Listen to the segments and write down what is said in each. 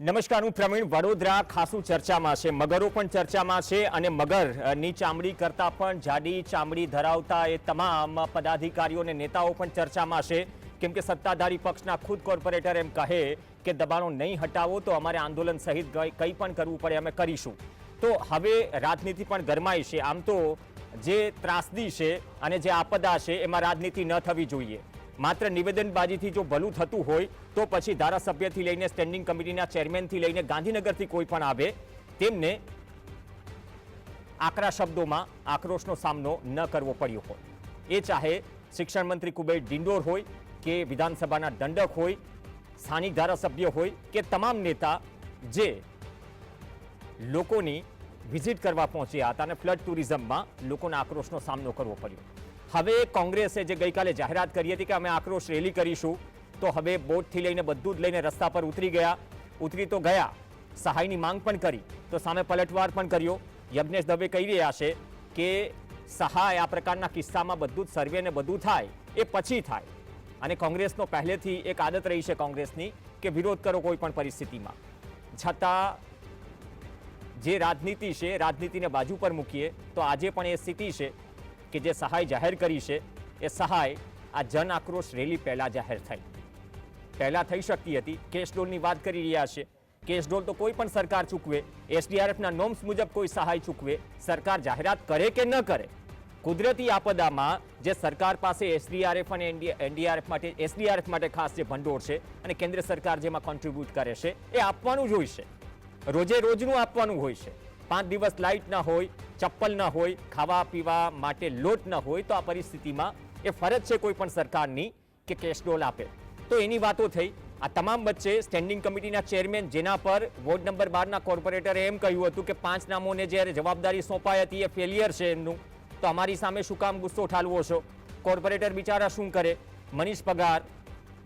નમસ્કાર, હું પ્રવીણ. વડોદરા ખાસું ચર્ચામાં છે, મગરો પણ ચર્ચામાં છે અને મગરની ચામડી કરતાં પણ જાડી ચામડી ધરાવતા એ તમામ પદાધિકારીઓ અને નેતાઓ પણ ચર્ચામાં છે. કેમ કે સત્તાધારી પક્ષના ખુદ કોર્પોરેટર એમ કહે કે દબાણો નહીં હટાવો તો અમારે આંદોલન સહિત કંઈ પણ કરવું પડે અમે કરીશું. તો હવે રાજનીતિ પણ ગરમાઈ છે. આમ તો જે ત્રાસદી છે અને જે આપદા છે એમાં રાજનીતિ ન થવી જોઈએ. માત્ર નિવેદનબાજીથી જો ભલું થતું હોય તો પછી ધારાસભ્યથી લઈને સ્ટેન્ડિંગ કમિટીના ચેરમેનથી લઈને ગાંધીનગરથી કોઈ પણ આવે તેમને આકરા શબ્દોમાં આક્રોશનો સામનો ન કરવો પડ્યો હોય. એ ચાહે શિક્ષણ મંત્રી કુબેર ડિંડોર હોય કે વિધાનસભાના દંડક હોય, સ્થાનિક ધારાસભ્ય હોય કે તમામ નેતા જે લોકોની વિઝિટ કરવા પહોંચ્યા હતા અને ફ્લડ ટુરિઝમમાં લોકોના આક્રોશનો સામનો કરવો પડ્યો. હવે કોંગ્રેસે જે ગઈકાલે જાહેરાત કરી હતી કે અમે આક્રોશ રેલી કરીશું, તો હવે બોટથી લઈને બધું જ લઈને રસ્તા પર ઉતરી તો ગયા, સહાયની માંગ પણ કરી, તો સામે પલટવાર પણ કર્યો. યજ્ઞેશ દવે કહી રહ્યા છે કે સહાય આ પ્રકારના કિસ્સામાં બધું જ સર્વે ને બધું થાય એ પછી થાય. અને કોંગ્રેસનો પહેલેથી એક આદત રહી છે કોંગ્રેસની કે વિરોધ કરો કોઈ પણ પરિસ્થિતિમાં. છતાં જે રાજનીતિ છે, રાજનીતિને બાજુ પર મૂકીએ તો આજે પણ એ સ્થિતિ છે કે જે સહાય જાહેર કરી છે એ સહાય આ જન આક્રોશ રેલી પહેલા જાહેર થઈ. પહેલા થઈ શકતી હતી. કેશડોલની વાત કરી રહ્યા છે. કેશડોલ તો કોઈ પણ સરકાર ચૂકવે, એસડીઆરએફના નોર્મ્સ મુજબ કોઈ સહાય ચૂકવે, સરકાર જાહેરાત કરે કે ન કરે. કુદરતી આપદામાં જે સરકાર પાસે એસડીઆરએફ અને એસડીઆરએફ માટે ખાસ જે ભંડોળ છે અને કેન્દ્ર સરકાર જેમાં કોન્ટ્રીબ્યુટ કરે છે એ આપવાનું જ હોય છે. રોજે રોજનું આપવાનું હોય છે. 5 દિવસ લાઇટ ન હોય, ચપ્પલ ન હોય, ખાવા પીવા માટે લોટ ન હોય, તો આ પરિસ્થિતિમાં એ ફરજ છે કોઈ પણ સરકારની કે કેશડોલ આપે. તો એની વાતો થઈ. આ તમામ વચ્ચે સ્ટેન્ડિંગ કમિટીના ચેરમેન, જેના પર વોર્ડ નંબર 12ના કોર્પોરેટરે એમ કહ્યું હતું કે 5 નામોને જ્યારે જવાબદારી સોંપાઈ હતી એ ફેલિયર છે એમનું, તો અમારી સામે શું કામ ગુસ્સો ઠાલવો છો? કોર્પોરેટર બિચારા શું કરે? મનીષ પગાર,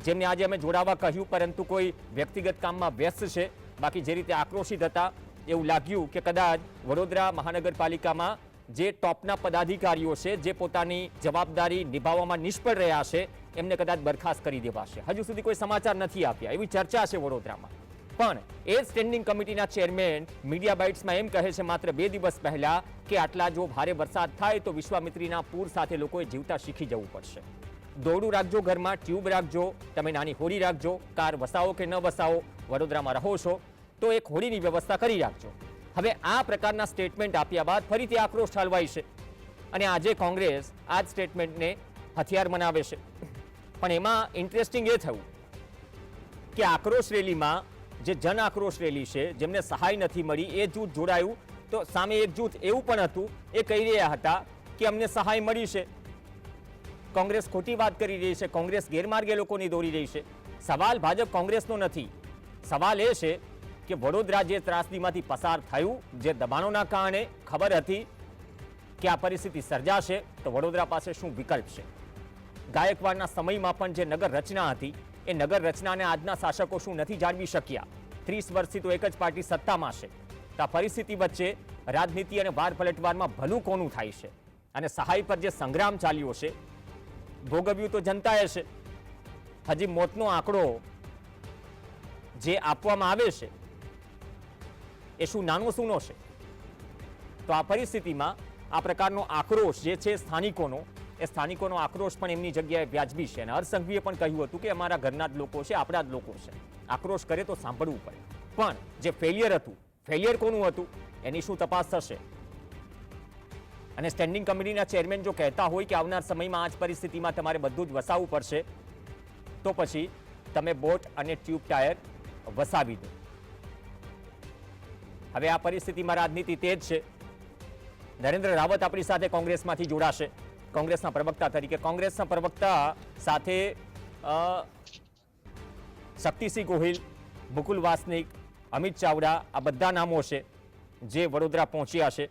જેમને આજે અમે જોડાવા કહ્યું પરંતુ કોઈ વ્યક્તિગત કામમાં વ્યસ્ત છે. બાકી જે રીતે આક્રોશિત હતા એવું લાગ્યું કે કદાચ વડોદરા મહાનગરપાલિકામાં જે ટોપના પદાધિકારીઓ છે, જે પોતાની જવાબદારી નિભાવવામાં નિષ્ફળ રહ્યા છે, એમને કદાચ બરખાસ્ત કરી દેવાશે. હજુ સુધી કોઈ સમાચાર નથી આપ્યા, એવી ચર્ચા છે વડોદરામાં. પણ એ સ્ટેન્ડિંગ કમિટીના ચેરમેન મીડિયા બાઇટ્સમાં એમ કહે છે માત્ર 2 દિવસ પહેલા કે આટલા જો ભારે વરસાદ થાય તો વિશ્વામિત્રીના પૂર સાથે લોકોએ જીવતા શીખી જવું પડશે. દોરડું રાખજો ઘરમાં, ટ્યુબ રાખજો, તમે નાની હોડી રાખજો, કાર વસાવો કે ન વસાવો, વડોદરામાં રહો છો તો એક હોડીની વ્યવસ્થા કરી રાખજો. હવે આ પ્રકારના સ્ટેટમેન્ટ આપ્યા બાદ ફરીથી આક્રોશ ઠાલવાય છે અને આજે કોંગ્રેસ આ જ સ્ટેટમેન્ટને હથિયાર બનાવે છે. પણ એમાં ઇન્ટરેસ્ટિંગ એ થયું કે આક્રોશ રેલીમાં જે જન આક્રોશ રેલી છે, જેમને સહાય નથી મળી, એ જૂથ જોડાયું. તો સામે એક જૂથ એવું પણ હતું, એ કહી રહ્યા હતા કે અમને સહાય મળી છે. કોંગ્રેસ ખોટી વાત કરી રહી છે, કોંગ્રેસ ગેરમાર્ગે લોકોની દોરી રહી છે. સવાલ ભાજપ કોંગ્રેસનો નથી. સવાલ એ છે કે વડોદરા જે ત્રાસદીમાંથી પસાર થયું, જે દબાણોના કારણે ખબર હતી કે આ પરિસ્થિતિ સર્જાશે, તો વડોદરા પાસે શું વિકલ્પ છે? ગાયકવાડના સમયમાં પણ જે નગર રચના હતી એ નગર રચનાને આજના શાસકો શું નથી જાળવી શક્યા? 30 વર્ષથી તો એક જ પાર્ટી સત્તામાં છે. તો આ પરિસ્થિતિ વચ્ચે રાજનીતિ અને વાર પલટવારમાં ભલું કોનું થાય છે? અને સહાય પર જે સંગ્રામ ચાલ્યો છે, ભોગવ્યું તો જનતાએ છે. હજી મોતનો આંકડો જે આપવામાં આવે છે એ શું નાનો સૂનો છે? તો આ પરિસ્થિતિમાં આ પ્રકારનો આક્રોશ જે છે સ્થાનિકોનો, એ સ્થાનિકોનો આક્રોશ પણ એમની જગ્યાએ વ્યાજબી છે. અને હર્ષસંઘવીએ પણ કહ્યું હતું કે અમારા ઘરના જ લોકો છે, આપણા જ લોકો છે, આક્રોશ કરે તો સાંભળવું પડે. પણ જે ફેલિયર હતું, ફેલિયર કોનું હતું એની શું તપાસ થશે? અને સ્ટેન્ડિંગ કમિટીના ચેરમેન જો કહેતા હોય કે આવનાર સમયમાં આ જ પરિસ્થિતિમાં તમારે બધું જ વસાવવું પડશે, તો પછી તમે બોટ અને ટ્યુબ ટાયર વસાવી દો. હવે આ પરિસ્થિતિમાં રાજનીતિ તેજ છે. નરેન્દ્ર રાવત આપણી સાથે કોંગ્રેસમાંથી જોડાશે કોંગ્રેસના પ્રવક્તા તરીકે. કોંગ્રેસના પ્રવક્તા સાથે શક્તિસિંહ ગોહિલ, મુકુલ વાસનિક, અમિત ચાવડા, આ બધા નામો છે જે વડોદરા પહોંચ્યા છે.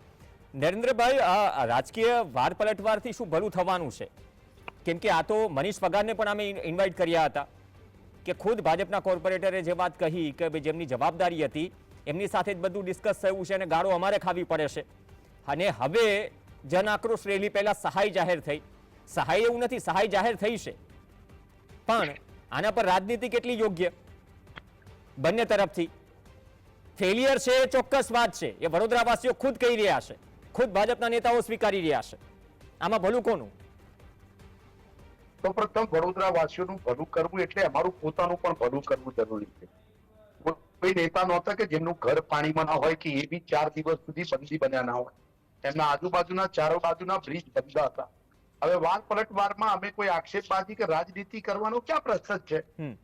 નરેન્દ્રભાઈ, આ રાજકીય વાર પલટવારથી શું ભલું થવાનું છે? કેમ કે આ તો મનીષ પગારને પણ અમે ઇન્વાઇટ કર્યા હતા કે ખુદ ભાજપના કોર્પોરેટરે જે વાત કહી કે જેમની જવાબદારી હતી એમની સાથે જ બધું ડિસ્કસ થયું છે અને ગાળો અમારે ખાવી પડે છે. અને હવે જન આક્રોશ રેલી પહેલા સહાય જાહેર થઈ. સહાય એવું નથી, સહાય જાહેર થઈ છે, પણ આના પર રાજનીતિ કેટલી યોગ્ય બંને તરફથી? ફેલિયર છે એ ચોક્કસ વાત છે, એ વડોદરાવાસીઓ ખુદ કહી રહ્યા છે, ખુદ ભાજપના નેતાઓ સ્વીકારી રહ્યા છે. આમાં ભલું કોનું? તો પ્રથમ વડોદરા વાસીઓનું ભલું કરવું એટલે અમારું પોતાનું પણ ભલું કરવું જરૂરી છે. કોઈ નેતા નહોતા કે જેમનું ઘર પાણીમાં ના હોય કે એ બી 4 દિવસ સુધી બંદી બન્યા ના હોય. એમના આજુબાજુના ચારો બાજુના બ્રિજ બંધ હતા. હવે વાર પલટવારમાં અમે કોઈ આક્ષેપબાજી કે રાજનીતિ કરવાનો ક્યાં પ્રશ્ન છે?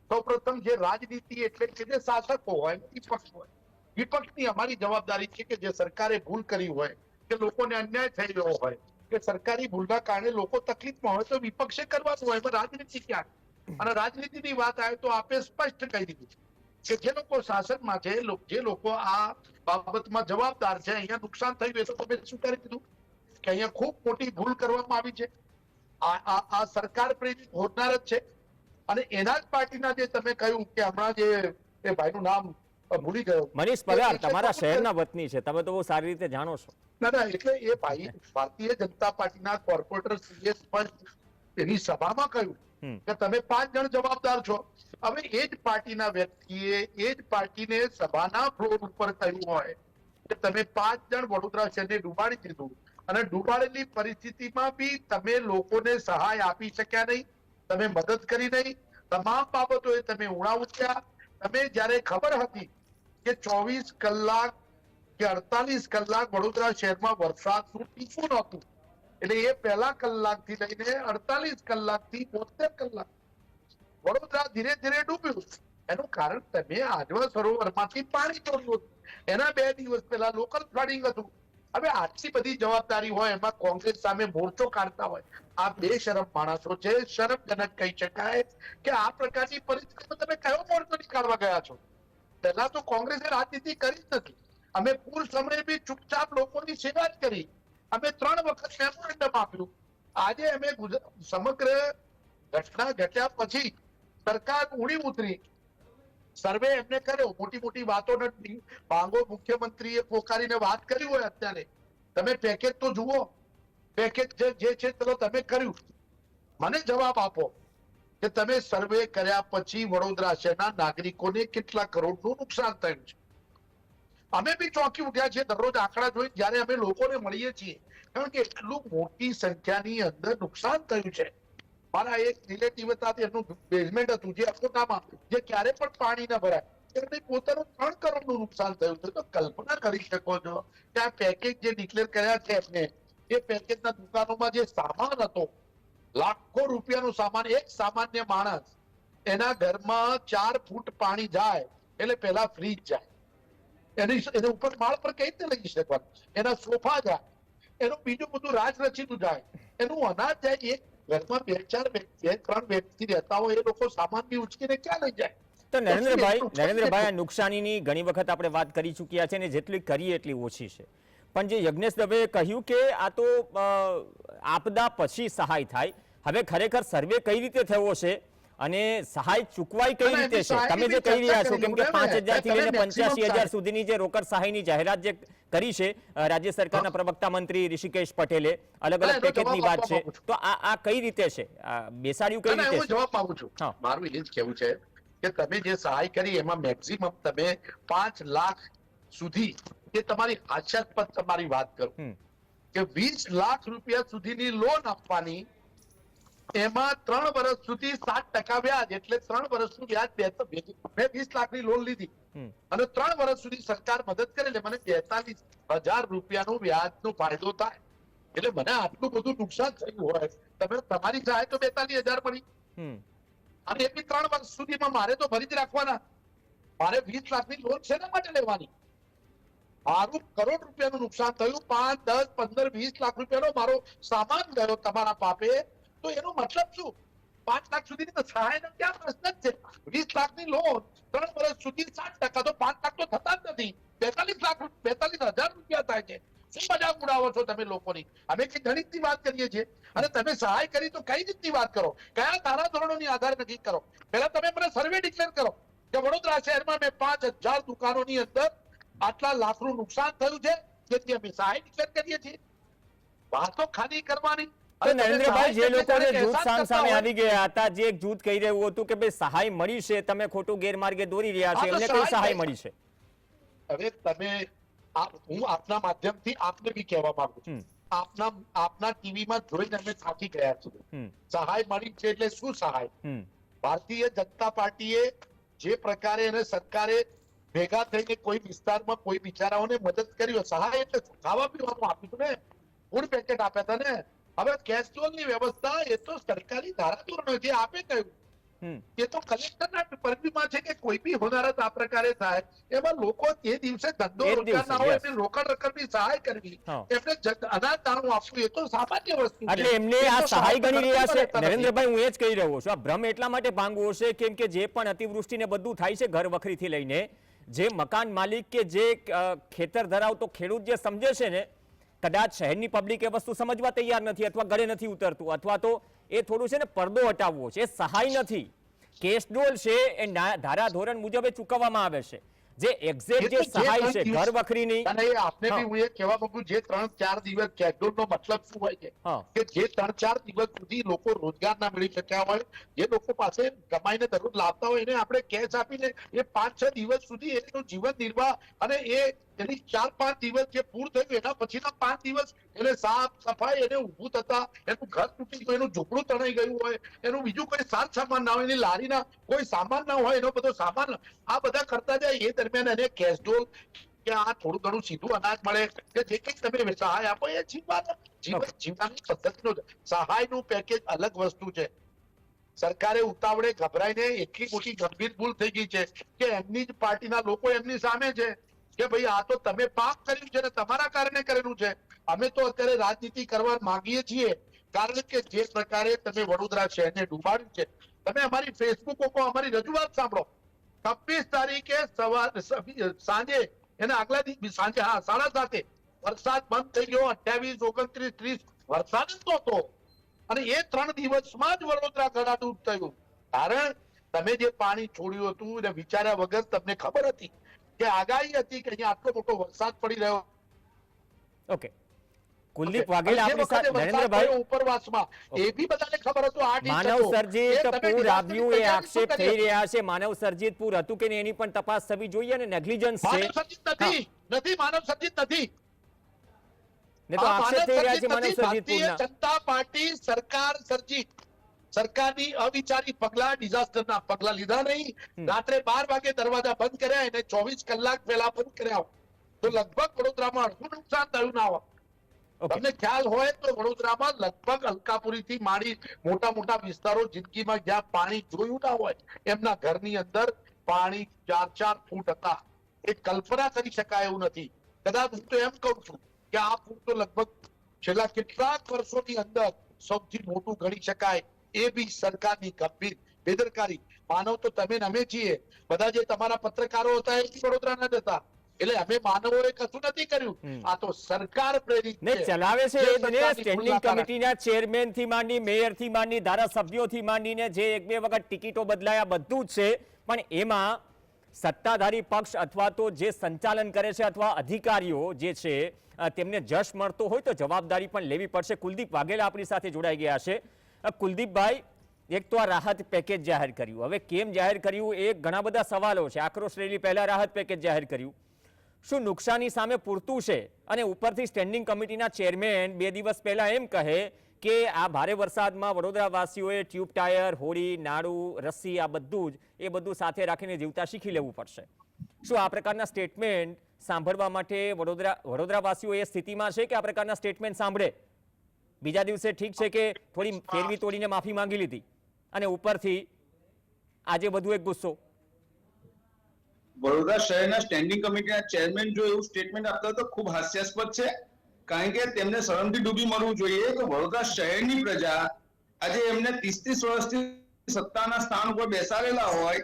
સૌ પ્રથમ જે રાજનીતિ એટલે કે જે શાસકો હોય, વિપક્ષ હોય, વિપક્ષની અમારી જવાબદારી છે કે જે સરકારે ભૂલ કરી હોય કે લોકોને અન્યાય થઈ રહ્યો હોય કે સરકારી ભૂલના કારણે લોકો તકલીફમાં હોય તો વિપક્ષે કરવાનું હોય. રાજનીતિ ક્યાં? અને રાજનીતિની વાત આવે તો આપે સ્પષ્ટ કહી દીધું કે જે લોકો શાસનમાં છે, જે લોકો આ બાબતમાં જવાબદાર છે, અહીંયા નુકસાન થયું એ તો તમે શું કરી દીધું કે અહીંયા ખૂબ મોટી ભૂલ કરવામાં આવી છે. આ સરકાર પ્રેરિત હોનાર જ છે. અને એના જ પાર્ટીના જે તમે કહ્યું કે હમણાં જે એ ભાઈનું નામ ભૂલી ગયો, મનીષ પગાર તમારા શહેરના વતની છે, તમે તો બહુ સારી રીતે જાણો છો. ના એટલે એ ભાઈ ભારતીય જનતા પાર્ટીના કોર્પોરેટર શ્રીએ સ્પષ્ટ એની સભામાં કહ્યું કે તમે 5 જણ જવાબદાર છો. હવે એ જ પાર્ટીના વ્યક્તિએ એ જ પાર્ટીને સભાના ફ્લોર ઉપર કહ્યું હોય કે તમે 5 જણ વડોદરા શહેરને ડૂબાડી દીધું અને ડૂબાડેલી પરિસ્થિતિમાં બી તમે લોકોને સહાય આપી શક્યા નહીં, તમે મદદ કરી નહીં, તમામ બાબતોએ તમે ઉણા ઉચ્યા. તમે જયારે ખબર હતી કે 24 કલાક કે 48 કલાક વડોદરા શહેરમાં વરસાદનું ટીપું નહોતું, એટલે એ પહેલા કલાકથી લઈને 48 કલાકથી 72 કલાક વડોદરા ધીરે ધીરે ડૂબ્યું. એનું કારણ તમે આજવા સરોવરમાંથી પાણી છોડ્યું. એના 2 દિવસ પહેલા લોકલ ફ્લડિંગ હતું. હવે આટલી બધી જવાબદારી હોય એમાં કોંગ્રેસ સામે મોરચો કાઢતા હોય, આ બેશરમ માણસો છે. શરમજનક કહી શકાય કે આ પ્રકારની પરિસ્થિતિમાં તમે કયો મોરચો નીકાળવા ગયા છો? પહેલા તો કોંગ્રેસે રાજનીતિ કરી જ નથી. અમે પૂર સમયે બી ચૂપચાપ લોકોની સેવા જ કરી. અમે 3 વખત મેમોરેન્ડમ આપ્યું. આજે અમે સમગ્ર ઘટના ઘટ્યા પછી સરકાર ઊંડી ઉતરી, સર્વે એમને કર્યો, મોટી મોટી વાતો નથી, માંગો મુખ્યમંત્રીએ પોકારીને વાત કરી હોય. અત્યારે તમે પેકેજ તો જુઓ, પેકેજ જે છે ચલો તમે કર્યું, મને જવાબ આપો કે તમે સર્વે કર્યા પછી વડોદરા શહેરના નાગરિકોને કેટલા કરોડનું નુકસાન થયું છે? અમે બી ચોંકી ઉઠ્યા છીએ દરરોજ આંકડા જોઈ જયારે અમે લોકોને મળીએ છીએ, કારણ કે એટલું મોટી સંખ્યાની અંદર નુકસાન થયું છે. મારા એક રિલેટિવ હતા, એનું બેઝમેન્ટ હતું જે અકોટામાં, જે ક્યારે પણ પાણી ન ભરાય, એમને પોતાનું 3 કરોડનું નુકસાન થયું છે. તો કલ્પના કરી શકો છો કે આ પેકેજ જે ડિક્લેર કર્યા છે એમને, એ પેકેજના દુકાનોમાં જે સામાન હતો, લાખો રૂપિયાનો સામાન, એક સામાન્ય માણસ એના ઘરમાં 4 ફૂટ પાણી જાય એટલે પહેલા ફ્રીજ જાય, એને ઉપર માળ પર કઈ રીતે લઈ શકવાનું, એના સોફા જાય, એનું બીજું બધું રાજ રચીતું જાય, એનું અનાજ જાય. એક ઘરમાં 2-3 વ્યક્તિ રહેતા હોય, એ લોકો સામાન બી ઉચકીને ક્યાં લઈ જાય? તો નરેન્દ્રભાઈ, આ નુકસાનીની ઘણી વખત આપણે વાત કરી ચૂક્યા છે અને જેટલી કરીએ એટલી ઓછી છે. પણ જે યજ્ઞેશ દવેએ કહ્યું કે આ તો આપદા પછી સહાય થાય, હવે ખરેખર સર્વે કઈ રીતે થયો છે અને સહાય ચૂકવાય કઈ રીતે છે? તમે જે કહી રહ્યા છો, કેમ કે 5,000 થી લઈને 85,000 સુધીની જે રોકડ સહાયની જાહેરાત જે કરી છે રાજ્ય સરકારના પ્રવક્તા મંત્રી ઋષિકેશ પટેલે, અલગ અલગ પેકેજની વાત છે, તો આ કઈ રીતે છે? બેસાડ્યું કઈ રીતે? હું જવાબ માંગુ છું. મારું એ જ કહેવું છે કે તમે જે સહાય કરી એમાં મેક્સિમમ તમે 5 લાખ સુધી, એ તમારી હાસ્યાસ્પદ તમારી વાત કરું કે 20 લાખ રૂપિયા સુધીની લોન આપવાની, એમાં 3 વર્ષ સુધી 7% વ્યાજ, એટલે 3 વર્ષનું વ્યાજ. મેં 20 લાખની લોન લીધી અને 3 વર્ષ સુધી સરકાર મદદ કરે એટલે મને 42,000 રૂપિયાનો વ્યાજનો ફાયદો થાય. એટલે મને આટલું બધું નુકસાન થયું હોય, તમે તમારી સહાય તો 42,000 મળી, અને એ બી 3 વર્ષ સુધીમાં મારે તો ભરી જ રાખવાના. મારે 20 લાખની લોન શેના માટે લેવાની? મારું કરોડ રૂપિયાનું નુકસાન થયું, 5, 10, 15, 20 લાખ રૂપિયાનો મારો સામાન ગયો તમારા પાપે, તો એનો મતલબ શું? 5 લાખ સુધીની સહાયનો ક્યાં પ્રશ્ન જ છે? 20 લાખની લોન 3 વર્ષ સુધી 7%, તો 5 લાખ તો થતા જ નથી, 42,000 રૂપિયા થાય છે. શું મજાક ઉડાવો છો તમે લોકોની? અમે કે ગણિતની વાત કરીએ છીએ અને તમે સહાય કરી તો કઈ રીતની વાત કરો? કયા ધારાધોરણોની આધારે નક્કી કરો? પહેલા તમે મને સર્વે ડિક્લેર કરો કે વડોદરા શહેરમાં મેં 5,000 દુકાનોની અંદર આટલા લાખનું નુકસાન થયું છે, જેથી અમે સહાય ડિક્લેર કરીએ છીએ. વાતો ખાલી કરવાની. નરેન્દ્રભાઈ, જે લોકોને જૂથ સામે આવી ગયા હતા, જે એક જૂથ કહી રહ્યું હતું કે ભાઈ સહાય મળી છે, તમે ખોટું ગેરમાર્ગે દોરી રહ્યા છો, એમને કઈ સહાય મળી છે? હવે તમે હું આપના માધ્યમથી આપને બી કહેવા માંગુ છું, આપના ટીવીમાં જોઈને અમે થાકી ગયા છીએ. સહાય મળી છે એટલે શું સહાય? ભારતીય જનતા પાર્ટીએ જે પ્રકારે અને સરકારે ભેગા થઈને કોઈ વિસ્તારમાં કોઈ બિચારાઓને મદદ કરી, સહાય એટલે ખાવા પીવાનું આપ્યું ને, ફૂડ પેકેટ આપ્યા હતા ને. હવે કેસ્ટ્રોલની વ્યવસ્થા એ તો સરકારી ધારાધોરણો જે આપે કહ્યું એ તો કલેક્ટરના પરમીમાં છે કે કોઈ બી હોનારત આ પ્રકારે થાય એમાં લોકો એ દિવસે ધંધો રોજગાર ના હોય એમને રોકડ રકમની સહાય કરવી, એમને અનાજ દાણું આપવું એ તો સામાન્ય વસ્તુ છે. એટલે એમને આ સહાય ગણી રહ્યા છે. નરેન્દ્રભાઈ, હું એ જ કહી રહ્યો છું, આ ભ્રમ એટલા માટે ભાંગવો છે કેમ કે જે પણ અતિવૃષ્ટિ ને બધું થાય છે ઘર વખરીથી લઈને, જે મકાન માલિક કે જે ખેતર ધરાવતો ખેડૂત જે સમજે છે ને, કદાચ શહેરની પબ્લિક એ વસ્તુ સમજવા તૈયાર નથી, અથવા ગળે નથી ઉતરતું, અથવા તો એ થોડું છે ને પડદો હટાવવો છે. એ સહાય નથી, કેશડોલ છે. એ ધારા ધોરણ મુજબ ચૂકવવામાં આવે છે. જે એક્ઝેક્ટ જે સહાય છે ઘર વખરીની, અને આપને બી હું એ કહેવા માંગુ, જે 3-4 દિવસ કેશડોલનો મતલબ શું હોય છે કે જે 3-4 દિવસ સુધી લોકો રોજગાર ના મળી શક્યા હોય, જે લોકો પાસે કમાઈને દરરોજ લાવતા હોય, એને આપણે કેશ આપીને એ 5-6 દિવસ સુધી એનું જીવન નિર્વાહ, અને એની 4-5 દિવસ જે પૂર થયું એના પછીના 5 દિવસ એને સાફ સફાઈ, એને ઊભું થતા, એનું ઘર તૂટી ગયું, એનું ઝૂંપડું તણાઈ ગયું હોય, એનું બીજું કોઈ સાત સામાન ના હોય, એની લારીના કોઈ સામાન ના હોય, એનો બધો સામાન આ બધા કરતા જાય, એ દરમિયાન એને કેશડોલ કે આ થોડું ઘણું સીધું અનાજ મળે કે જે કંઈ તમે સહાય આપો એ જીવવાની પદ્ધતિનો સહાયનું પેકેજ અલગ વસ્તુ છે. સરકારે ઉતાવળે ગભરાઈને એટલી મોટી ગંભીર ભૂલ થઈ ગઈ છે કે એમની જ પાર્ટીના લોકો એમની સામે છે કે ભાઈ આ તો તમે પાપ કર્યું છે ને તમારા કારણે કરેલું છે. અમે તો અત્યારે રાજનીતિ કરવા માંગીએ છીએ કારણ કે જે પ્રકારે તમે વડોદરા શહેરને ડૂબાડ્યું છે. તમે અમારી ફેસબુક ઉપર અમારી રજૂઆત સાંભળો. 26 તારીખે સાંજે એના આગલા દિવસ સાંજે 7:30 વરસાદ બંધ થઈ ગયો. 28, 29, 30 વરસાદ જ નહોતો અને એ 3 દિવસમાં જ વડોદરા ગળાડૂબ થયું. કારણ તમે જે પાણી છોડ્યું હતું એને વિચાર્યા વગર તમને ખબર હતી કે આગાહી હતી કે અહીંયા આટલો મોટો વરસાદ પડી રહ્યો. ઓકે, કુલદીપ વાઘેલા આપણી સાથે. નરેન્દ્રભાઈ, ઉપરવાસમાં એ બી બધાને ખબર હતું 8 ઇંચ માનવ સર્જિત પૂર આવ્યું, એ આક્ષેપ થઈ રહ્યા છે. માનવ સર્જિત પૂર હતું કે એની પણ તપાસ થવી જોઈએ અને નેગ્લિજન્સ છે. માનવ સર્જિત નથી, માનવ સર્જિત નથી. ને તો આક્ષેપ થઈ રહ્યા છે માનવ સર્જિત પૂરના. ભારતીય જનતા પાર્ટી સરકાર સર્જિત, સરકારની અવિચારી પગલા, ડિઝાસ્ટરના પગલા લીધા નહીં. રાત્રે 12 વાગે દરવાજા બંધ કર્યા, એને 24 કલાક પહેલા બંધ કર્યા તો લગભગ વડોદરામાં અડધું નુકસાન થયું ના હોય. તમને ખ્યાલ હોય તો વડોદરામાં લગભગ અલકાપુરીથી માંડી મોટા મોટા વિસ્તારો જિંદગીમાં જ્યાં પાણી જોયું ના હોય એમના ઘરની અંદર પાણી 4-4 ફૂટ હતા. એ કલ્પના કરી શકાય એવું નથી. કદાચ હું તો એમ કહું છું કે આ પૂર તો લગભગ છેલ્લા કેટલાક વર્ષોની અંદર સૌથી મોટું ગણી શકાય. એ બી સરકારની ગંભીર બેદરકારી. માનવ તો તમે અમે છીએ, બધા જે તમારા પત્રકારો હતા એ વડોદરાના જ હતા. એટલે અમે માનવોએ કશું નથી કર્યું, આ તો સરકાર પ્રેરિત ને ચલાવે છે. સ્ટેન્ડિંગ કમિટીના ચેરમેન થી માંડી, મેયર થી માંડી, ધારાસભ્યોથી માંડીને જે 1-2 વખત ટિકિટો બદલાયા બધું જ છે. પણ એમાં સત્તાધારી પક્ષ અથવા તો જે સંચાલન કરે છે અથવા અધિકારીઓ જે છે તેમને જશ મળતો હોય તો જવાબદારી પણ લેવી પડશે. કુલદીપ વાઘેલા આપણી સાથે જોડાઈ ગયા છે. કુલદીપભાઈ, એક તો આ રાહત પેકેજ જાહેર કર્યું, હવે કેમ જાહેર કર્યું એ ઘણા બધા સવાલો છે. આક્રોશ રેલી પહેલા રાહત પેકેજ જાહેર કર્યું, શું નુકસાની સામે પૂરતું છે? અને ઉપરથી સ્ટેન્ડિંગ કમિટીના ચેરમેન 2 દિવસ પહેલા એમ કહે કે આ ભારે વરસાદમાં વડોદરાવાસીઓએ ટ્યુબ ટાયર, હોડી, નાળું, રસ્સી આ બધું જ સાથે રાખીને જીવતા શીખી લેવું પડશે. શું આ પ્રકારના સ્ટેટમેન્ટ સાંભળવા માટે વડોદરાવાસીઓ એ સ્થિતિમાં છે કે આ પ્રકારના સ્ટેટમેન્ટ સાંભળે? બીજા દિવસે ઠીક છે કે થોડી ફેરવી તોડીને માફી માંગી લીધી અને ઉપરથી આજે બધું એક ગુસ્સો. વડોદરા શહેરના સ્ટેન્ડિંગ કમિટીના ચેરમેન જો એવું સ્ટેટમેન્ટ આપતા તો ખૂબ હાસ્યાસ્પદ છે. કારણ કે તેમને શરમથી ડૂબી મરવું જોઈએ કે વડોદરા શહેરની પ્રજા આજે એમને 30-30 વર્ષથી સત્તાના સ્થાન ઉપર બેસાડેલા હોય,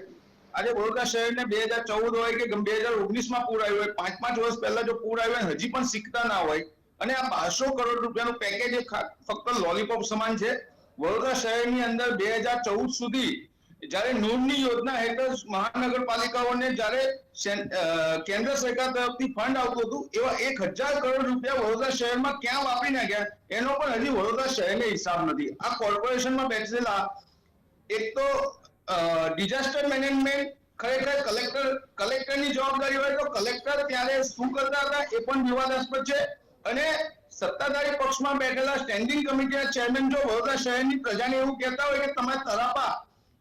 આજે વડોદરા શહેરને 2014 હોય કે 2019માં પૂર આવ્યું હોય, 5-5 વર્ષ પહેલા જો પૂર આવ્યું હોય હજી પણ શીખતા ના હોય, અને આ 1200 કરોડ રૂપિયાનું પેકેજ ફક્ત લોલીપોપ સમાન છે. વડોદરા શહેરની અંદર 2014 સુધી જ્યારે નૂરની યોજના હેઠળ મહાનગરપાલિકાઓને જ્યારે કેન્દ્ર સરકાર તરફથી ફંડ આવતું હતું એવા 1000 કરોડ રૂપિયા વડોદરા શહેરમાં ક્યાં વાપરી નાખ્યા એનો પણ હજી વડોદરા શહેરને હિસાબ નથી. આ કોર્પોરેશનમાં બેસેલા એક તો ડિઝાસ્ટર મેનેજમેન્ટ ખરેખર કલેક્ટરની જવાબદારી હોય તો કલેક્ટર ત્યારે શું કરતા હતા એ પણ વિવાદાસ્પદ છે. અને સત્તાધારી પક્ષમાં બેઠેલા સ્ટેન્ડિંગ કમિટીના ચેરમેન જો વડોદરા શહેરની પ્રજાને એવું કહેતા હોય કે તમારે તરાપા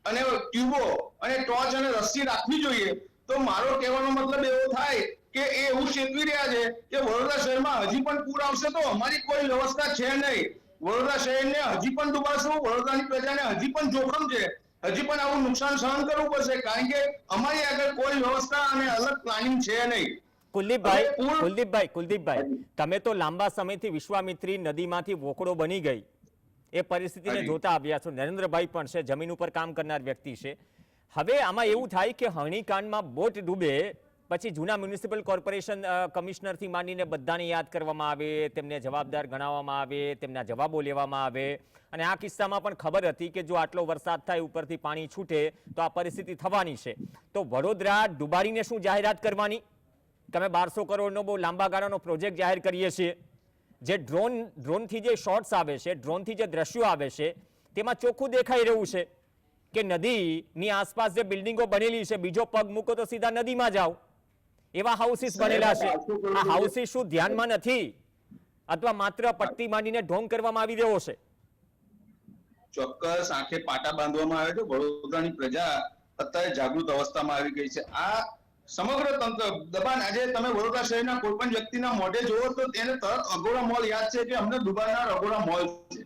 અને ટ્યુબો અને ટોર્ચ અને રસ્સી રાખવી જોઈએ, તો મારો કહેવાનો મતલબ એવો થાય કે એ એવું ચેતવી રહ્યા છે કે વડોદરા શહેરમાં હજી પણ પૂર આવશે તો અમારી કોઈ વ્યવસ્થા છે નહીં, વડોદરા શહેરને હજી પણ ડૂબાડશું, વડોદરાની પ્રજાને હજી પણ જોખમ છે, હજી પણ આવું નુકસાન સહન કરવું પડશે, કારણ કે અમારી આગળ કોઈ વ્યવસ્થા અને અલગ પ્લાનિંગ છે નહીં. કુલદીપભાઈ, તમે તો લાંબા સમયથી વિશ્વામિત્રી નદીમાંથી વોકડો બની ગઈ એ પરિસ્થિતિને જોતા આવ્યા છો. નરેન્દ્રભાઈ પણ છે, જમીન ઉપર કામ કરનાર વ્યક્તિ છે. હવે આમાં એવું થાય કે હરણીકાંડમાં બોટ ડૂબે પછી જૂના મ્યુનિસિપલ કોર્પોરેશન કમિશનરથી માંડીને બધાને યાદ કરવામાં આવે, તેમને જવાબદાર ગણાવવામાં આવે, તેમના જવાબો લેવામાં આવે. અને આ કિસ્સામાં પણ ખબર હતી કે જો આટલો વરસાદ થાય, ઉપરથી પાણી છૂટે તો આ પરિસ્થિતિ થવાની છે. તો વડોદરા ડુબાડીને શું જાહેરાત કરવાની? તમે 1200 કરોડનો બહુ લાંબા ગાળાનો પ્રોજેક્ટ જાહેર કરીએ છીએ. જે ડ્રોનથી જે શોટ્સ આવે છે, ડ્રોનથી જે દ્રશ્યો આવે છે, તેમાં ચોખ્ખું દેખાઈ રહ્યું છે કે નદીની આસપાસ જે બિલ્ડિંગો બનેલી છે, બીજો પગ મૂકો તો સીધા નદીમાં જાઓ, એવા હાઉસીસ બનેલા છે. આ હાઉસીસ શું ધ્યાનમાં નથી અથવા માત્ર પટ્ટી માંડીને ઢોંગ કરવામાં આવી રહ્યો છે? ચોક્કસ આંખે પાટા બાંધવામાં આવે છે. વડોદરાની પ્રજા અત્યારે જાગૃત અવસ્થામાં આવી ગઈ છે. આ સમગ્ર તંત્ર દબાણ, આજે તમે વડોદરા શહેરના કોઈ પણ વ્યક્તિના મોઢે જોવો તો તેને તરત અગોડા મોલ યાદ છે કે અમને ડુબાડનાર અગોડા મોલ છે.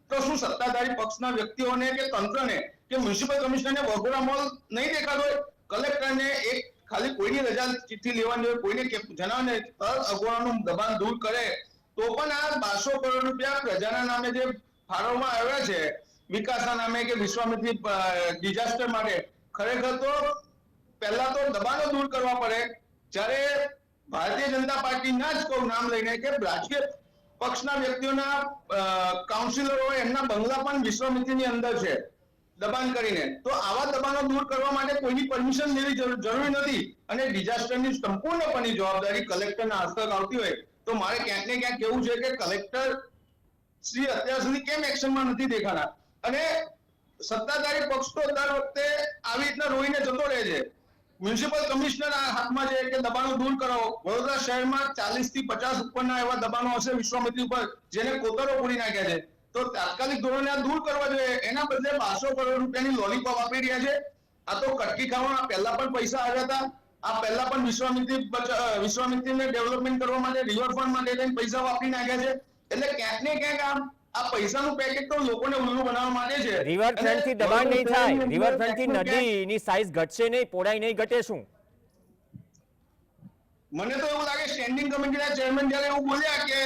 તો શું સત્તાધારી પક્ષના વ્યક્તિઓને કે તંત્રને કે મ્યુનિસિપલ કમિશનરને અગોડા મોલ નહીં દેખાતો હોય? કલેક્ટરને એક ખાલી કોઈની રજા ચિઠ્ઠી લેવાની હોય, કોઈને જણાવે તરત અગોડાનું દબાણ દૂર કરે, તો પણ આ 1200 કરોડ રૂપિયા પ્રજાના નામે જે ફાળવવામાં આવ્યા છે વિકાસના નામે કે વિશ્વામિત્રી ડિઝાસ્ટર માટે, ખરેખર તો પહેલા તો દબાણો દૂર કરવા પડે. જ્યારે ભારતીય જનતા પાર્ટીના જ કહું નામ લઈને કે રાજકીય પક્ષના વ્યક્તિઓના કાઉન્સિલરો હોય, એમના બંગલા પણ વિશ્વામિત્રીની અંદર છે દબાણ કરીને. તો આવા દબાણો દૂર કરવા માટે કોઈની પરમિશન લેવી જરૂરી નથી. અને ડિઝાસ્ટરની સંપૂર્ણપણે જવાબદારી કલેક્ટરના હસ્તક આવતી હોય તો મારે ક્યાંક ને ક્યાંક કહેવું છે કે કલેક્ટર શ્રી અત્યાર સુધી કેમ એક્શનમાં નથી દેખાતા? અને સત્તાધારી પક્ષ તો દર વખતે આવી રીતના રોઈને જતો રહે છે. મ્યુનિસિપલ કમિશનર હાથમાં છે કે દબાણો દૂર કરો. વડોદરા શહેરમાં 40 થી 50 ઉપરના એવા દબાણો હશે વિશ્વામિત્રી ઉપર જેને કોતરો પૂરી નાખ્યા છે. તો તાત્કાલિક ધોરણે આ દૂર કરવા જોઈએ. એના બદલે 1200 કરોડ રૂપિયાની લોલીપોપ આપી રહ્યા છે. આ તો કટકી ખાવાના પહેલા પણ પૈસા આવ્યા હતા. આ પહેલા પણ વિશ્વામિત્રીને ડેવલપમેન્ટ કરવા માટે રિવરફ્રન્ટ માટે પૈસા વાપરી નાખ્યા છે. એટલે ક્યાંક ને ક્યાંક આ પૈસાનું પેકેટ તો લોકોને ઉલ્લુ બનાવવા માટે છે. રિવરફ્રન્ટ થી દબાણ નહીં થાય, રિવરફ્રન્ટ થી નદીની સાઈઝ ઘટશે નહીં, પહોળાઈ નહીં ઘટે. શું મને તો એવું લાગે સ્ટેન્ડિંગ કમિટીના ચેરમેન જ્યારે એવું બોલ્યા કે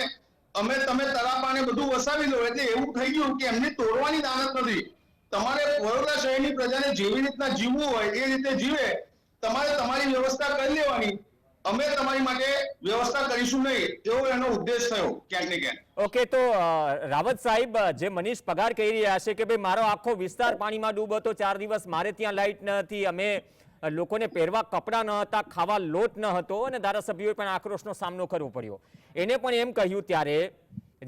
તમે તરાપાને બધું વસાવી લો, એટલે એવું થઈ ગયું કે એમને તોડવાની દાનત નથી. તમારે વડોદરા શહેરની પ્રજાને જેવી રીતના જીવવું હોય એ રીતે જીવે. તમારે તમારી વ્યવસ્થા કરી લેવાની. અમે તમારી માટે વ્યવસ્થા કરીશું નહીં, એવો એનો ઉદ્દેશ થયો ક્યાંક ને ક્યાંક. ઓકે, તો રાવત સાહેબ, જે મનીષ પગાર કહી રહ્યા છે કે ભાઈ મારો આખો વિસ્તાર પાણીમાં ડૂબો હતો, 4 દિવસ મારે ત્યાં લાઇટ ન હતી, અમે લોકોને પહેરવા કપડાં ન હતા, ખાવા લોટ ન હતો, અને ધારાસભ્યોએ પણ આક્રોશનો સામનો કરવો પડ્યો. એને પણ એમ કહ્યું ત્યારે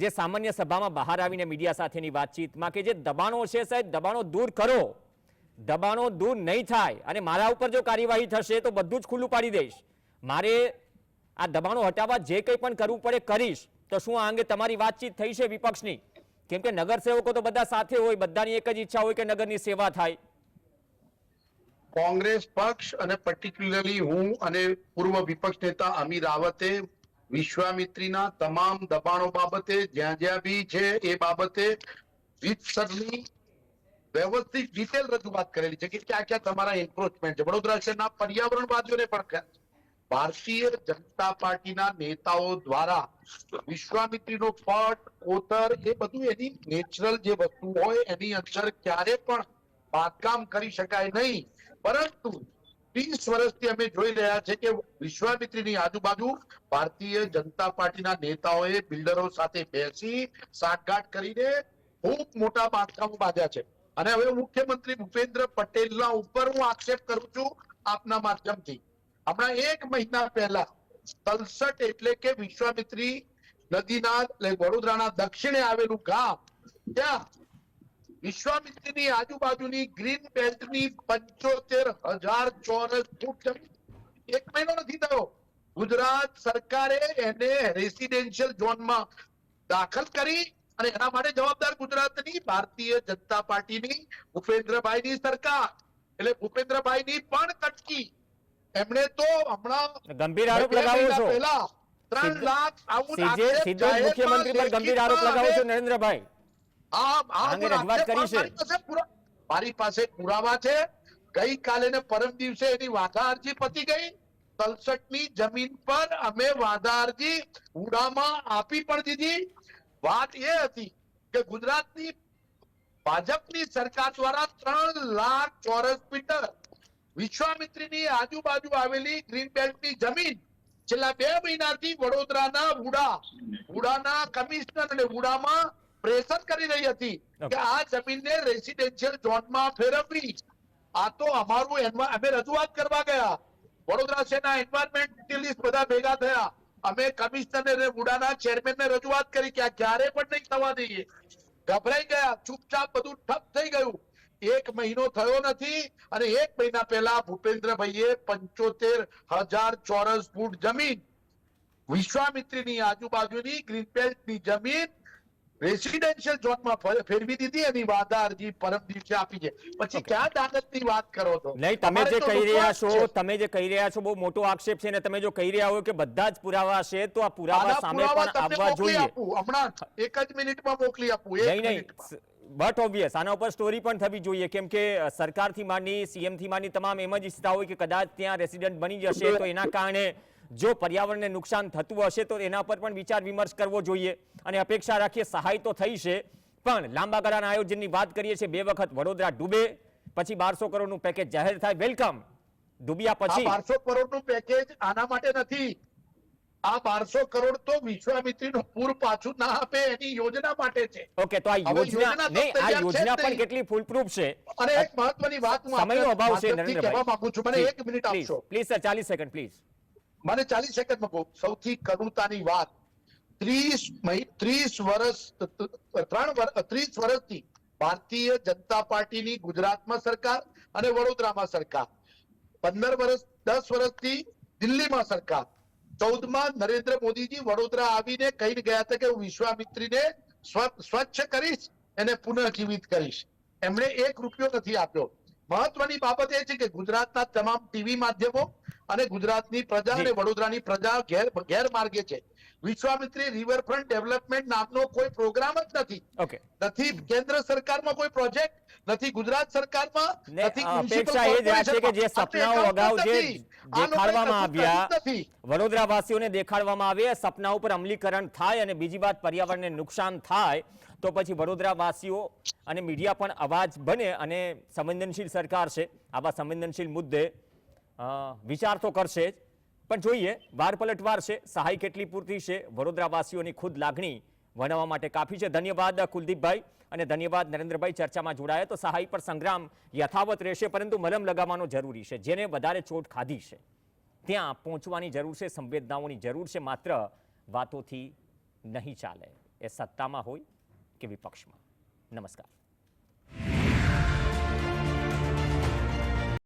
જે સામાન્ય સભામાં બહાર આવીને મીડિયા સાથેની વાતચીતમાં કે જે દબાણો છે સાહેબ, દબાણો દૂર કરો, દબાણો દૂર નહીં થાય અને મારા ઉપર જો કાર્યવાહી થશે તો બધું જ ખુલ્લું પાડી દઈશ. મારે આ દબાણો હટાવવા જે કંઈ પણ કરવું પડે કરીશ. તો શું આ અંગે તમારી વાતચીત થઈ છે વિપક્ષની? કેમ કે નગરસેવકો તો બધા સાથે હોય, બધાની એક જ ઈચ્છા હોય કે નગરની સેવા થાય. કોંગ્રેસ પક્ષ અને પર્ટિક્યુલરલી હું અને પૂર્વ વિપક્ષ નેતા અમીર રાવતે વિશ્વામિત્રીના તમામ દબાણો બાબતે જ્યાં જ્યાં બી છે એ બાબતે રીતસરની વ્યવસ્થિત ડિટેલ રજૂઆત કરેલી છે કે ક્યાં ક્યાં તમારા એન્ક્રોચમેન્ટ છે. વડોદરા શહેરના પર્યાવરણવાદીઓને પણ ભારતીય જનતા પાર્ટીના નેતાઓ દ્વારા વિશ્વામિત્રીનો પટ, કોતર એ બધું એની નેચરલ જે વસ્તુ હોય એની અંદર ક્યારે પણ બાંધકામ કરી શકાય નહીં. પરંતુ 30 વર્ષથી અમે જોઈ રહ્યા છે કે વિશ્વામિત્રીની આજુબાજુ ભારતીય જનતા પાર્ટીના નેતાઓએ બિલ્ડરો સાથે બેસી સાંઠગાંઠ કરીને ખૂબ મોટા બાંધકામો બાંધ્યા છે. અને હવે મુખ્યમંત્રી ભૂપેન્દ્ર પટેલના ઉપર હું આક્ષેપ કરું છું આપના માધ્યમથી. હમણાં 1 મહિના પહેલા તલસટ એટલે કે વિશ્વામિત્રી નદીના વડોદરાના દક્ષિણે આવેલું ગામ, ત્યાં વિશ્વામિત્રીની આજુબાજુની ગ્રીન બેલ્ટની 75,000 ચોરસ ફૂટ જમીન એક મહિનો નથી થયો, ગુજરાત સરકારે એને રેસિડેન્શિયલ ઝોનમાં દાખલ કરી અને એના માટે જવાબદાર ગુજરાતની ભારતીય જનતા પાર્ટીની ભૂપેન્દ્રભાઈની સરકાર, એટલે ભૂપેન્દ્રભાઈની પણ કટકી. એમણે તો હમણાં ગંભીર આરોપ બે લગાવો મહિના છો પહેલા 3 લાખ આવું આક્ષેપ સીધો જ મુખ્યમંત્રી પર ગંભીર આરોપ લગાવો છો નરેન્દ્રભાઈ. અંગે રજૂઆત કરી છે. મારી પાસે પુરાવા છે. ગઈકાલે ને પરમ દિવસે એની વાંધા અરજી પતી ગઈ. 63ની જમીન પર અમે વાંધા અરજી ઉડામાં આપી પણ દીધી. વાત એ હતી કે ગુજરાતની ભાજપની સરકાર દ્વારા 3 લાખ ચોરસ મીટર વિશ્વામિત્રીની આજુબાજુ આવેલી ગ્રીન બેલ્ટની જમીન છેલ્લા 2 મહિનાથી વડોદરાના ઉડાના કમિશનર અને ઉડામાં પ્રેશર કરી રહી હતી કે આ જમીનને રેસિડેન્શિયલ ઝોનમાં ફેરવવી. આ તો અમારું અમે રજૂઆત કરવા ગયા. વડોદરા શહેરના એન્વાયરમેન્ટલિસ્ટ બધા ભેગા થયા. અમે કમિશનર અને ઉડાના ચેરમેનને રજૂઆત કરી કે આ ક્યારે પણ નહીં થવા દઈએ. ગભરાઈ ગયા, ચૂપચાપ બધું ઠપ થઈ ગયું. 1 મહિનો થયો નથી અને 1 મહિના પહેલા ભૂપેન્દ્રભાઈએ 75,000 ચોરસ ફૂટ જમીન વિશ્વામિત્રીની આજુબાજુની ગ્રીન બેલ્ટની જમીન રેસિડેન્શિયલ ઝોનમાં ફેરવી દીધી. એની વાંધા અરજી પરમ દિવસે આપી છે. પછી ક્યાં દાનતની વાત કરો છો? નહીં, તમે જે કહી રહ્યા છો બહુ મોટો આક્ષેપ છે ને તમે જો કહી રહ્યા હો કે બધા જ પુરાવા છે તો આ પુરાવા સામે પણ આવવા જોઈએ. હમણાં 1 જ મિનિટમાં મોકલી આપું. નહીં, બટ ઓબ્વિયસ આના ઉપર સ્ટોરી પણ થવી જોઈએ, કેમ કે સરકારથી માંડી સીએમથી માંડી તમામ એમ જ ઈચ્છતા હોય કે કદાચ ત્યાં રેસિડેન્ટ બની જશે તો એના કારણે જો પર્યાવરણને નુકસાન થતું હશે તો એના પર પણ વિચાર વિમર્શ કરવો જોઈએ. અને અપેક્ષા રાખીએ સહાય તો થઈ છે, પણ લાંબા ગાળાના આયોજનની વાત કરીએ છીએ. 2 વખત વડોદરા ડૂબે, પછી 1200 કરોડનું પેકેજ જાહેર થાય. વેલકમ. ડૂબ્યા પછી 1200 કરોડનું પેકેજ આના માટે નથી. આ 1200 કરોડ તો વિશ્વામિત્રીનું પૂર પાછું ના આપે એની યોજના માટે છે. ઓકે, તો આ યોજના પણ કેટલી ફૂલપ્રૂફ છે? અને એક મહત્વની વાત સમયનો અભાવ છે નરેન્દ્રભાઈ, કહેવા માંગુ છું. મને 1 મિનિટ આપશો પ્લીઝ સર. 40 second please. મને 40 સેકન્ડ મૂકો. સૌથી કરુણતાની વાત, 30 વર્ષથી ભારતીય જનતા પાર્ટીની ગુજરાતમાં સરકાર અને વડોદરામાં સરકાર, 10 વર્ષથી દિલ્હીમાં સરકાર, 14માં નરેન્દ્ર મોદીજી વડોદરા આવીને કહીને ગયા હતા કે હું વિશ્વામિત્રીને સ્વચ્છ કરીશ, એને પુનઃજીવિત કરીશ. એમણે 1 રૂપિયો નથી આપ્યો. મહત્વની બાબત એ છે કે ગુજરાતના તમામ ટીવી માધ્યમો અને ગુજરાતની પ્રજા અને વડોદરાની પ્રજા ગેરમાર્ગે છે. વિશ્વામિત્રી રિવરફ્રન્ટ ડેવલપમેન્ટ નામનો કોઈ પ્રોગ્રામ જ નથી. નથી કેન્દ્ર સરકારમાં કોઈ પ્રોજેક્ટ, નથી ગુજરાત સરકારમાં, નથી અપેક્ષા એ જ છે કે જે સપનાઓ અગાઉ જે દેખાડવામાં આવ્યા વડોદરાવાસીઓને દેખાડવામાં આવે સપના ઉપર અમલીકરણ થાય અને બીજી વાત પર્યાવરણને નુકસાન થાય તો પછી વડોદરાવાસીઓ અને મીડિયા પણ અવાજ બને અને સંવેદનશીલ સરકાર છે, આવા સંવેદનશીલ મુદ્દે વિચાર તો કરશે જ. પણ જોઈએ, વાર પલટવાર છે, સહાય કેટલી પૂરતી છે, વડોદરાવાસીઓની ખુદ લાગણી વર્ણવવા માટે કાફી છે. ધન્યવાદ કુલદીપભાઈ અને ધન્યવાદ નરેન્દ્રભાઈ. ચર્ચામાં જોડાયા તો સહાય પર સંગ્રામ યથાવત રહેશે, પરંતુ મલમ લગાવવાનો જરૂરી છે. જેને વધારે ચોટ ખાધી છે ત્યાં પહોંચવાની જરૂર છે, સંવેદનાઓની જરૂર છે. માત્ર વાતોથી નહીં ચાલે, એ સત્તામાં હોય કે વિપક્ષમાં. નમસ્કાર.